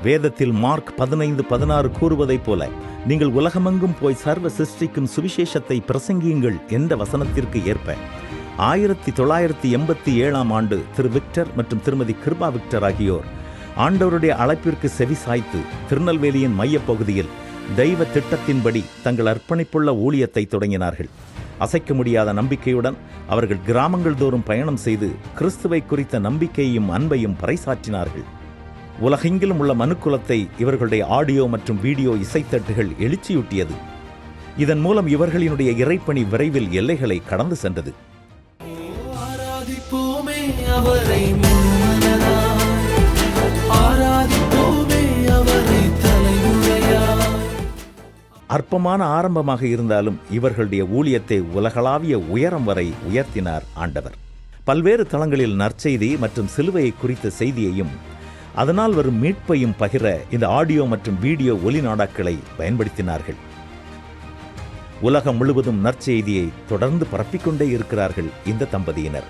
வேதத்தில் மார்க் 15:16 கூறுவதைப் போல, நீங்கள் உலகமெங்கும் போய் சர்வ சிருஷ்டிக்கும் சுவிசேஷத்தை பிரசங்கியுங்கள் என்ற வசனத்திற்கு ஏற்ப 1987 ஆண்டு திரு விக்டர் மற்றும் திருமதி கிருபா விக்டர் ஆகியோர் ஆண்டவருடைய அழைப்பிற்கு செவி சாய்த்து திருநெல்வேலியின் மையப்பகுதியில் தெய்வ திட்டத்தின்படி தங்கள் அர்ப்பணிப்புள்ள ஊழியத்தை தொடங்கினார்கள். அசைக்க முடியாத நம்பிக்கையுடன் அவர்கள் கிராமங்கள் தோறும் பயணம் செய்து கிறிஸ்துவை குறித்த நம்பிக்கையையும் அன்பையும் பறைசாற்றினார்கள். உலகெங்கிலும் உள்ள மனுக்குலத்தை இவர்களுடைய ஆடியோ மற்றும் வீடியோ இசைத்தட்டுகள் எழுச்சியூட்டியது. இதன் மூலம் இவர்களினுடைய இறைப்பணி விரைவில் எல்லைகளை கடந்து சென்றது. அற்பமான ஆரம்பமாக இருந்தாலும் இவர்களுடைய ஊழியத்தை உலகளாவிய உயரம் வரை உயர்த்தினார் ஆண்டவர். பல்வேறு தளங்களில் நற்செய்தி மற்றும் சிலுவையை குறித்த செய்தியையும் அதனால் வரும் மீட்பையும் பகிர இந்த ஆடியோ மற்றும் வீடியோ ஒலி நாடாக்களை பயன்படுத்தினார்கள். உலகம் முழுவதும் நற்செய்தியை தொடர்ந்து பரப்பிக்கொண்டே இருக்கிறார்கள் இந்த தம்பதியினர்.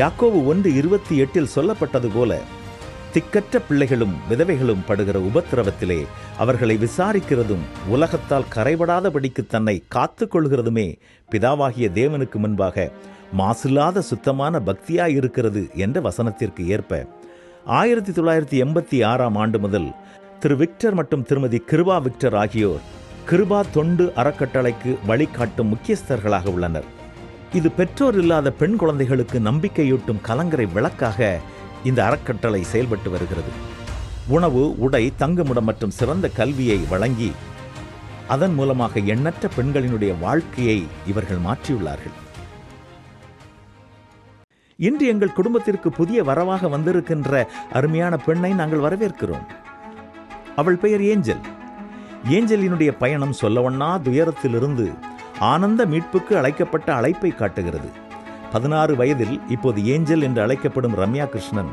யாக்கோபு 1:28 சொல்லப்பட்டது போல, திக்கற்ற பிள்ளைகளும் விதவைகளும் படுகிற உபத்திரவத்திலே அவர்களை விசாரிக்கிறதும் உலகத்தால் கரைபடாதபடிக்கு தன்னை காத்து கொள்கிறதுமே பிதாவாகிய தேவனுக்கு முன்பாக மாசில்லாத சுத்தமான பக்தியாயிருக்கிறது என்ற வசனத்திற்கு ஏற்ப 1986 ஆண்டு முதல் திரு விக்டர் மற்றும் திருமதி கிருபா விக்டர் ஆகியோர் கிருபா தொண்டு அறக்கட்டளைக்கு வழிகாட்டும் முக்கியஸ்தர்களாக உள்ளனர். இது பெற்றோர் இல்லாத பெண் குழந்தைகளுக்கு நம்பிக்கையூட்டும் கலங்கரை விளக்காக இந்த அறக்கட்டளை செயல்பட்டு வருகிறது. உணவு, உடை, தங்குமிடம் மற்றும் சிறந்த கல்வியை வழங்கி அதன் மூலமாக எண்ணற்ற பெண்களினுடைய வாழ்க்கையை இவர்கள் மாற்றியுள்ளார்கள். இன்று எங்கள் குடும்பத்திற்கு புதிய வரவாக வந்திருக்கின்ற அருமையான பெண்ணை நாங்கள் வரவேற்கிறோம். அவள் பெயர் ஏஞ்சல். ஏஞ்சலினுடைய பயணம் சொல்லவண்ணா துயரத்திலிருந்து ஆனந்த மீட்புக்கு அழைக்கப்பட்ட அழைப்பை காட்டுகிறது. 16 வயதில் இப்போது ஏஞ்சல் என்று அழைக்கப்படும் ரம்யா கிருஷ்ணன்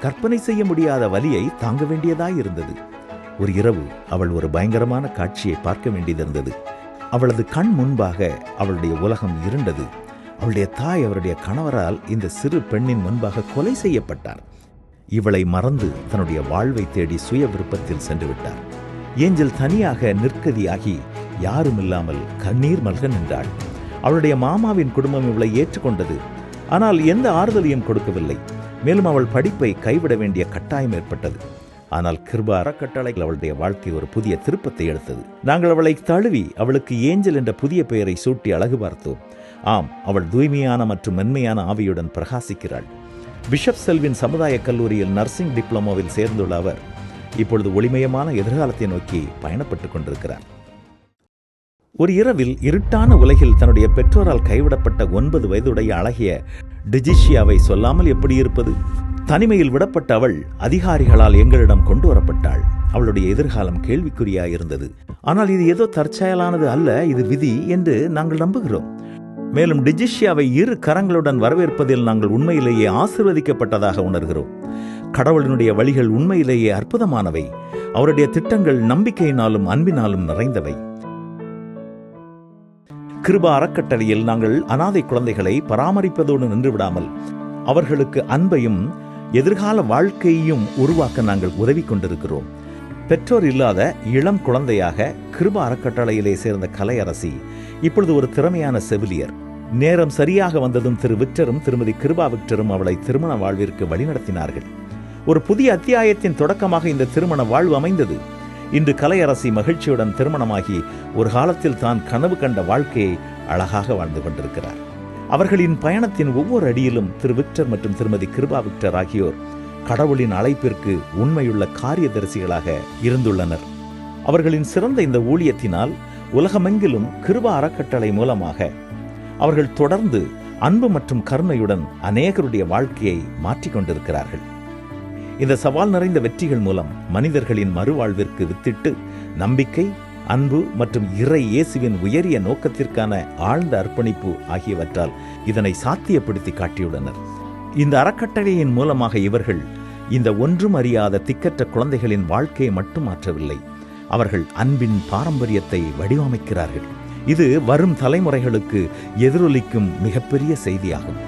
கற்பனை செய்ய முடியாத வலியை தாங்க வேண்டியதாயிருந்தது. ஒரு இரவு அவள் ஒரு பயங்கரமான காட்சியை பார்க்க வேண்டியதிருந்தது. அவளது கண் முன்பாக அவளுடைய உலகம் இருண்டது. அவளுடைய தாய் அவருடைய கணவரால் இந்த சிறு பெண்ணின் முன்பாக கொலை செய்யப்பட்டார். இவளை மறந்து தன்னுடைய வாழ்வை தேடி சுய விருப்பத்தில் சென்று விட்டார். ஏஞ்சல் தனியாக நிற்கதியாகி யாரும் இல்லாமல் கண்ணீர் மல்க நின்றாள். அவளுடைய மாமாவின் குடும்பம் இவளை ஏற்றுக்கொண்டது. ஆனால் எந்த ஆறுதலையும் கொடுக்கவில்லை. மேலும் அவள் படிப்பை கைவிட வேண்டிய கட்டாயம் ஏற்பட்டது. ஆனால் கிருபா அறக்கட்டளை அவளுடைய வாழ்க்கை ஒரு புதிய திருப்பத்தை எடுத்தது. நாங்கள் அவளை தழுவி அவளுக்கு ஏஞ்சல் என்ற புதிய பெயரை சூட்டி அழகு பார்த்தோம். ஆம், அவள் தூய்மையான மற்றும் மென்மையான ஆவியுடன் பிரகாசிக்கிறாள். பிஷப் செல்வின் சமுதாய கல்லூரியில் நர்சிங் டிப்ளமோவில் சேர்ந்துள்ள அவர் இப்பொழுது ஒளிமயமான எதிர்காலத்தை நோக்கி பயணப்பட்டுக் கொண்டிருக்கிறார். ஒரு இரவில் இருட்டான உலகில் தன்னுடைய பெற்றோரால் கைவிடப்பட்ட 9 வயதுடைய அழகிய டிஜிஷியாவை சொல்லாமல் எப்படி இருப்பது? தனிமையில் விடப்பட்ட அவள் அதிகாரிகளால் எங்களிடம் கொண்டு வரப்பட்டாள். அவளுடைய எதிர்காலம் கேள்விக்குறியாயிருந்தது. ஆனால் இது ஏதோ தற்செயலானது அல்ல, இது விதி என்று நாங்கள் நம்புகிறோம். மேலும் டிஜிஷியாவை 2 கரங்களுடன் வரவேற்பதில் நாங்கள் உண்மையிலேயே ஆசீர்வதிக்கப்பட்டதாக உணர்கிறோம். கடவுளினுடைய வழிகள் உண்மையிலேயே அற்புதமானவை. அவருடைய திட்டங்கள் நம்பிக்கையினாலும் அன்பினாலும் நிறைந்தவை. கிருபா அறக்கட்டளையில் நாங்கள் அனாதை குழந்தைகளை பராமரிப்பதோடு நின்றுவிடாமல் அவர்களுக்கு அன்பையும் எதிர்கால வாழ்க்கையையும் உருவாக்க நாங்கள் உதவி கொண்டிருக்கிறோம். பெற்றோர் இல்லாத இளம் குழந்தையாக கிருபா அறக்கட்டளையிலே சேர்ந்த கலையரசி இப்பொழுது ஒரு திறமையான செவிலியர். நேரம் சரியாக வந்ததும் திரு விக்டரும் திருமதி கிருபா விக்டரும் அவளை திருமண வாழ்விற்கு வழிநடத்தினார்கள். ஒரு புதிய அத்தியாயத்தின் தொடக்கமாக இந்த திருமண வாழ்வு அமைந்தது. இன்று கலையரசி மகிழ்ச்சியுடன் திருமணமாகி ஒரு காலத்தில் தான் கனவு கண்ட வாழ்க்கையை அழகாக வாழ்ந்து கொண்டிருக்கிறார். அவர்களின் பயணத்தின் ஒவ்வொரு அடியிலும் திரு விக்டர் மற்றும் திருமதி கிருபா விக்டர் ஆகியோர் கடவுளின் அழைப்பிற்கு உண்மையுள்ள காரியதரிசிகளாக இருந்துள்ளனர். அவர்களின் சிறந்த இந்த ஊழியத்தினால் உலகமெங்கிலும் கிருபா அறக்கட்டளை மூலமாக அவர்கள் தொடர்ந்து அன்பு மற்றும் கருணையுடன் அநேகருடைய வாழ்க்கையை மாற்றிக்கொண்டிருக்கிறார்கள். இந்த சவால் நிறைந்த வெற்றிகள் மூலம் மனிதர்களின் மறுவாழ்விற்கு வித்திட்டு நம்பிக்கை, அன்பு மற்றும் இறை இயேசுவின் உயரிய நோக்கத்திற்கான ஆழ்ந்த அர்ப்பணிப்பு ஆகியவற்றால் இதனை சாத்தியப்படுத்தி காட்டியுள்ளனர். இந்த அறக்கட்டளையின் மூலமாக இவர்கள் இந்த ஒன்றும் அறியாத திக்கற்ற குழந்தைகளின் வாழ்க்கையை மட்டும் மாற்றவில்லை, அவர்கள் அன்பின் பாரம்பரியத்தை வடிவமைக்கிறார்கள். இது வரும் தலைமுறைகளுக்கு எதிரொலிக்கும் மிகப்பெரிய செய்தியாகும்.